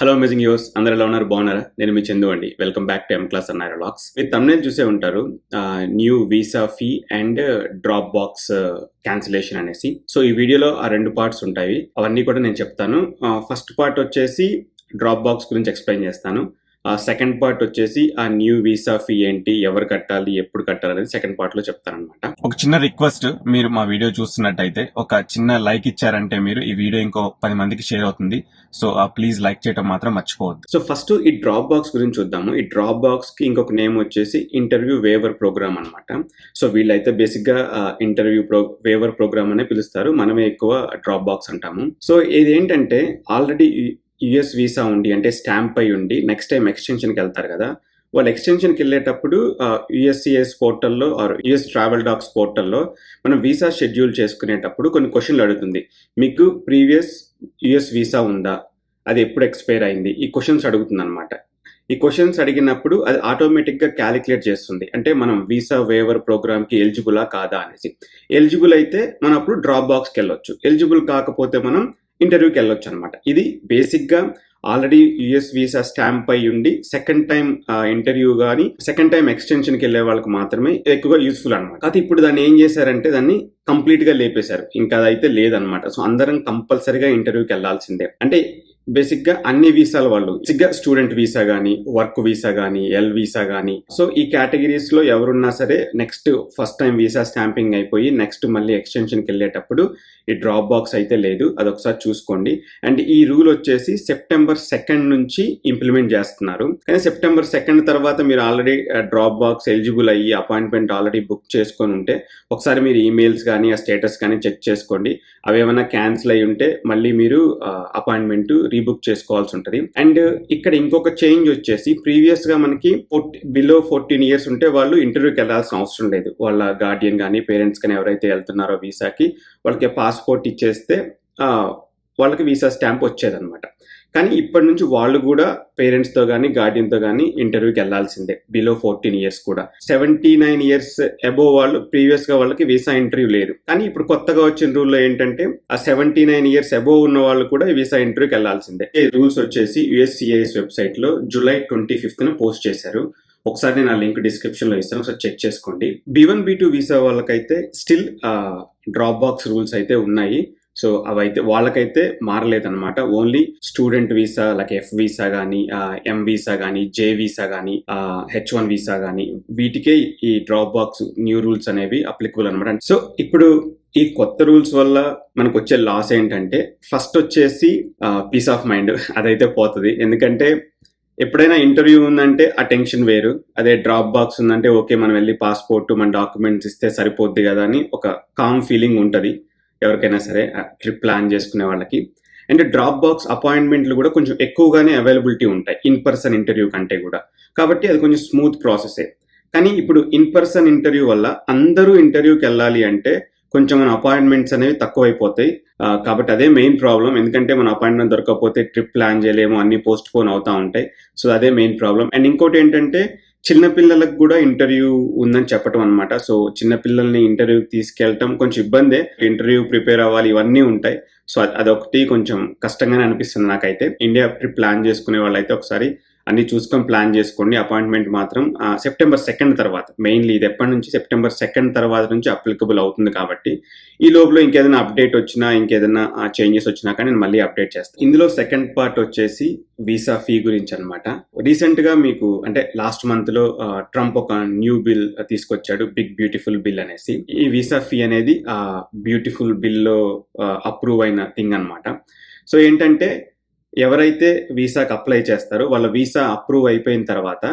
Hello amazing use అందరూ ఎలా ఉన్నారు? బాగున్నారా? నేను మీ చందు అండి. Welcome back to M class unlocks. మీరు thumbnail చూసే ఉంటారు. New visa fee and drop box cancellation అనేసి. సో ఈ వీడియోలో ఆ రెండు పార్ట్స్ ఉంటాయి. అవన్నీ కూడా నేను చెప్తాను. ఫస్ట్ పార్ట్ వచ్చేసి డ్రాప్ బాక్స్ గురించి ఎక్స్ప్లెయిన్ చేస్తాను. సెకండ్ పార్ట్ వచ్చేసి ఆ న్యూ వీసా ఫీ ఏంటి, ఎవరు కట్టాలి, ఎప్పుడు కట్టాలి అనేది సెకండ్ పార్ట్ లో చెప్తానమాట. ఒక చిన్న రిక్వెస్ట్, మీరు మా వీడియో చూస్తున్నట్టయితే ఒక చిన్న లైక్ ఇచ్చారంటే మీరు ఈ వీడియో ఇంకో 10 మందికి షేర్ అవుతుంది. సో ప్లీజ్ లైక్ చేయడం మాత్రం మర్చిపోవద్దు. సో ఫస్ట్ ఈ డ్రాప్ బాక్స్ గురించి చూద్దాము. ఈ డ్రాప్ బాక్స్ కి ఇంకొక నేమ్ వచ్చేసి ఇంటర్వ్యూ వేవర్ ప్రోగ్రామ్ అనమాట. సో వీళ్ళైతే బేసిక్ గా ఇంటర్వ్యూ వేవర్ ప్రోగ్రామ్ అనే పిలుస్తారు. మనమే ఎక్కువ డ్రాప్ బాక్స్ అంటాము. సో ఇదేంటంటే ఆల్రెడీ యుఎస్ వీసా ఉండి అంటే స్టాంప్ అయి ఉండి నెక్స్ట్ టైం ఎక్స్టెన్షన్కి వెళ్తారు కదా, వాళ్ళు ఎక్స్టెన్షన్కి వెళ్ళేటప్పుడు యుఎస్సిఎస్ పోర్టల్లో ఆర్ యుఎస్ ట్రావెల్ డాక్స్ పోర్టల్లో మనం వీసా షెడ్యూల్ చేసుకునేటప్పుడు కొన్ని క్వశ్చన్లు అడుగుతుంది. మీకు ప్రీవియస్ యుఎస్ వీసా ఉందా, అది ఎప్పుడు ఎక్స్పైర్ అయింది, ఈ క్వశ్చన్స్ అడుగుతుంది అనమాట. ఈ క్వశ్చన్స్ అడిగినప్పుడు అది ఆటోమేటిక్గా క్యాలిక్యులేట్ చేస్తుంది. అంటే మనం వీసా వేవర్ ప్రోగ్రామ్కి ఎలిజిబులా కాదా అనేసి. ఎలిజిబుల్ అయితే మనం అప్పుడు డ్రాప్ బాక్స్కి వెళ్ళొచ్చు, ఎలిజిబుల్ కాకపోతే మనం ఇంటర్వ్యూకి వెళ్ళొచ్చు అనమాట. ఇది బేసిక్గా ఆల్రెడీ యుఎస్ వీసా స్టాంప్ అయి ఉండి సెకండ్ టైం ఇంటర్వ్యూ కానీ సెకండ్ టైం ఎక్స్టెన్షన్కి వెళ్ళే వాళ్ళకి మాత్రమే ఎక్కువగా యూస్ఫుల్ అనమాట. అయితే ఇప్పుడు దాన్ని ఏం చేశారంటే దాన్ని కంప్లీట్గా లేపేశారు. ఇంకా అదైతే లేదనమాట. సో అందరం కంపల్సరీగా ఇంటర్వ్యూకి వెళ్ళాల్సిందే. అంటే బేసిక్గా అన్ని వీసాల వాళ్ళు బేసిక్గా స్టూడెంట్ వీసా కానీ, వర్క్ వీసా కానీ, ఎల్ వీసా కానీ, సో ఈ కేటగిరీస్ లో ఎవరున్నా సరే next first time visa stamping అయిపోయి నెక్స్ట్ మళ్ళీ ఎక్స్టెన్షన్కి వెళ్ళేటప్పుడు ఈ డ్రాప్ బాక్స్ అయితే లేదు, అదొకసారి చూసుకోండి. అండ్ ఈ రూల్ వచ్చేసి సెప్టెంబర్ 2 నుంచి ఇంప్లిమెంట్ చేస్తున్నారు. కానీ సెప్టెంబర్ 2 తర్వాత మీరు ఆల్రెడీ డ్రాప్ బాక్స్ ఎలిజిబుల్ అయ్యి అపాయింట్మెంట్ ఆల్రెడీ బుక్ చేసుకొని ఉంటే ఒకసారి మీరు ఈమెయిల్స్ కానీ ఆ స్టేటస్ కానీ చెక్ చేసుకోండి. అవి ఏమైనా క్యాన్సిల్ అయి ఉంటే మళ్ళీ మీరు అపాయింట్మెంట్ రీబుక్ చేసుకోవాల్సి ఉంటుంది. అండ్ ఇక్కడ ఇంకొక చేంజ్ వచ్చేసి ప్రీవియస్ గా మనకి బిలో 14 years ఉంటే వాళ్ళు ఇంటర్వ్యూకి వెళ్ళాల్సిన అవసరం లేదు. వాళ్ళ గార్డియన్ కానీ పేరెంట్స్ కానీ ఎవరైతే వెళ్తున్నారో వీసాకి వాళ్ళకి పాస్పోర్ట్ ఇచ్చేస్తే వాళ్ళకి వీసా స్టాంప్ వచ్చేదన్నమాట. కానీ ఇప్పటి నుంచి వాళ్ళు కూడా పేరెంట్స్తో కానీ గార్డియన్తో కానీ ఇంటర్వ్యూకి వెళ్లాల్సిందే, బిలో 14 years కూడా. 79 years అబోవ్ వాళ్ళు ప్రీవియస్ గా వాళ్ళకి వీసా ఇంటర్వ్యూ లేదు. కానీ ఇప్పుడు కొత్తగా వచ్చిన రూల్లో ఏంటంటే ఆ 79 years అబోవ్ ఉన్న వాళ్ళు కూడా వీసా ఇంటర్వ్యూకి వెళ్లాల్సిందే. ఈ రూల్స్ వచ్చేసి యుఎస్సిఐఎస్ వెబ్సైట్ లో July 25th పోస్ట్ చేశారు. ఒకసారి నేను ఆ లింక్ డిస్క్రిప్షన్ లో ఇస్తాను, ఒకసారి చెక్ చేసుకోండి. B1 B2 వీసా వాళ్ళకైతే స్టిల్ డ్రాప్ బాక్స్ రూల్స్ అయితే ఉన్నాయి. సో అవైతే వాళ్ళకైతే మారలేదన్నమాట. Only student visa like F visa కానీ, ఎం వీసా కానీ, జే వీసా కానీ, H1 వీసా కానీ వీటికే ఈ డ్రాప్ బాక్స్ న్యూ రూల్స్ అనేవి అప్లికబుల్ అనమాట. సో ఇప్పుడు ఈ కొత్త రూల్స్ వల్ల మనకు వచ్చే లాస్ ఏంటంటే ఫస్ట్ వచ్చేసి పీస్ ఆఫ్ మైండ్ అదైతే పోతుంది. ఎందుకంటే ఎప్పుడైనా ఇంటర్వ్యూ ఉందంటే ఆ టెన్షన్ వేరు, అదే డ్రాప్ బాక్స్ ఉందంటే ఓకే మనం వెళ్ళి పాస్పోర్ట్ మన డాక్యుమెంట్స్ ఇస్తే సరిపోద్ది కదా అని ఒక కామ్ ఫీలింగ్ ఉంటుంది ఎవరికైనా సరే ట్రిప్ ప్లాన్ చేసుకునే వాళ్ళకి. అండ్ డ్రాప్ బాక్స్ అపాయింట్మెంట్లు కూడా కొంచెం ఎక్కువగానే అవైలబిలిటీ ఉంటాయి ఇన్ పర్సన్ ఇంటర్వ్యూ కంటే కూడా, కాబట్టి అది కొంచెం స్మూత్ ప్రాసెసే. కానీ ఇప్పుడు ఇన్ పర్సన్ ఇంటర్వ్యూ వల్ల అందరూ ఇంటర్వ్యూకి వెళ్ళాలి అంటే కొంచెం మన అపాయింట్మెంట్స్ అనేవి తక్కువైపోతాయి. కాబట్టి అదే మెయిన్ ప్రాబ్లం. ఎందుకంటే మన అపాయింట్మెంట్ దొరకకపోతే ట్రిప్ ప్లాన్ చేయలేము, అన్ని పోస్ట్ పోన్ అవుతూ ఉంటాయి. సో అదే మెయిన్ ప్రాబ్లం. అండ్ ఇంకోటి ఏంటంటే చిన్నపిల్లలకు కూడా ఇంటర్వ్యూ ఉందని చెప్పడం అనమాట. సో చిన్నపిల్లల్ని ఇంటర్వ్యూకి తీసుకెళ్ళటం కొంచెం ఇబ్బందే, ఇంటర్వ్యూ ప్రిపేర్ అవ్వాలి, ఇవన్నీ ఉంటాయి. సో అదొకటి కొంచెం కష్టంగానే అనిపిస్తుంది నాకైతే. ఇండియా ట్రిప్ ప్లాన్ చేసుకునే వాళ్ళైతే ఒకసారి అన్ని చూసుకొని ప్లాన్ చేసుకోండి. అపాయింట్మెంట్ మాత్రం సెప్టెంబర్ 2 తర్వాత, మెయిన్లీ ఇది ఎప్పటి నుంచి సెప్టెంబర్ 2 తర్వాత నుంచి అప్లికబుల్ అవుతుంది. కాబట్టి ఈ లోపల ఇంకేదైనా అప్డేట్ వచ్చినా ఇంకేదైనా చేంజెస్ వచ్చినా కానీ నేను మళ్ళీ అప్డేట్ చేస్తాను. ఇందులో సెకండ్ పార్ట్ వచ్చేసి వీసా ఫీ గురించి అనమాట. రీసెంట్ గా మీకు అంటే లాస్ట్ మంత్ లో ట్రంప్ ఒక న్యూ బిల్ తీసుకొచ్చాడు, బిగ్ బ్యూటిఫుల్ బిల్ అనేసి. ఈ వీసా ఫీ అనేది ఆ బ్యూటిఫుల్ బిల్ లో అప్రూవ్ అయిన థింగ్ అనమాట. సో ఏంటంటే ఎవరైతే వీసాకి అప్లై చేస్తారో వాళ్ళ వీసా అప్రూవ్ అయిపోయిన తర్వాత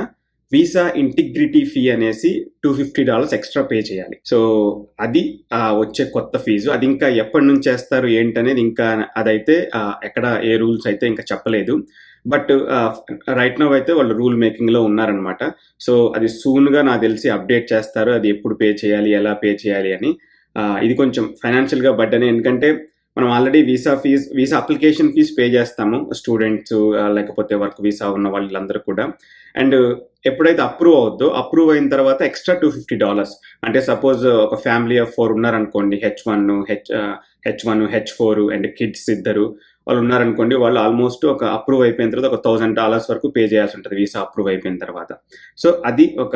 వీసా ఇంటిగ్రిటీ ఫీ అనేసి $250 ఎక్స్ట్రా పే చేయాలి. సో అది వచ్చే కొత్త ఫీజు. అది ఇంకా ఎప్పటి నుంచి చేస్తారు ఏంటనేది ఇంకా అదైతే ఎక్కడ ఏ రూల్స్ అయితే ఇంకా చెప్పలేదు. బట్ రైట్ నౌ అయితే వాళ్ళు రూల్ మేకింగ్ లో ఉన్నారనమాట. సో అది సూన్ గా నాకు తెలిసి అప్డేట్ చేస్తారు, అది ఎప్పుడు పే చేయాలి, ఎలా పే చేయాలి అని. ఇది కొంచెం ఫైనాన్షియల్ గా బడ్డనే, ఎందుకంటే మనం already visa application fees pay చేస్తాము స్టూడెంట్స్ లేకపోతే వర్క్ వీసా ఉన్న వాళ్ళందరూ కూడా. అండ్ ఎప్పుడైతే అప్రూవ్ అవుద్దో అప్రూవ్ అయిన తర్వాత ఎక్స్ట్రా $250. అంటే సపోజ్ ఒక ఫ్యామిలీ ఆఫ్ 4 ఉన్నారనుకోండి, H1, H4 అండ్ కిడ్స్ ఇద్దరు, వాళ్ళు ఉన్నారనుకోండి, వాళ్ళు ఆల్మోస్ట్ ఒక అప్రూవ్ అయిపోయిన తర్వాత ఒక $1000 వరకు పే చేయాల్సి ఉంటుంది వీసా అప్రూవ్ అయిపోయిన తర్వాత. సో అది ఒక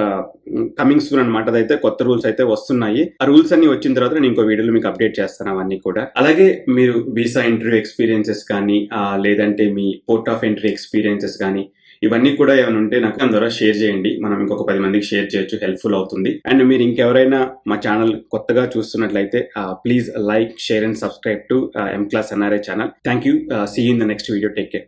కమింగ్ సూన్ అనమాట. అదైతే కొత్త రూల్స్ అయితే వస్తున్నాయి. ఆ రూల్స్ అన్ని వచ్చిన తర్వాత నేను ఇంకో వీడియోలో మీకు అప్డేట్ చేస్తాను అవన్నీ కూడా. అలాగే మీరు వీసా ఇంటర్వ్యూ ఎక్స్పీరియన్సెస్ కానీ లేదంటే మీ పోర్ట్ ఆఫ్ ఎంట్రీ ఎక్స్పీరియన్సెస్ కానీ ఇవన్నీ కూడా ఏమైనా ఉంటే నాకు దాని ద్వారా షేర్ చేయండి. మనం ఇంకొక 10 మందికి షేర్ చేయొచ్చు, హెల్ప్ఫుల్ అవుతుంది. అండ్ మీరు ఇంకెవరైనా మా ఛానల్ కొత్తగా చూస్తున్నట్లయితే please like, share and subscribe to M Class NRI channel. Thank you. See you in the next video. Take care.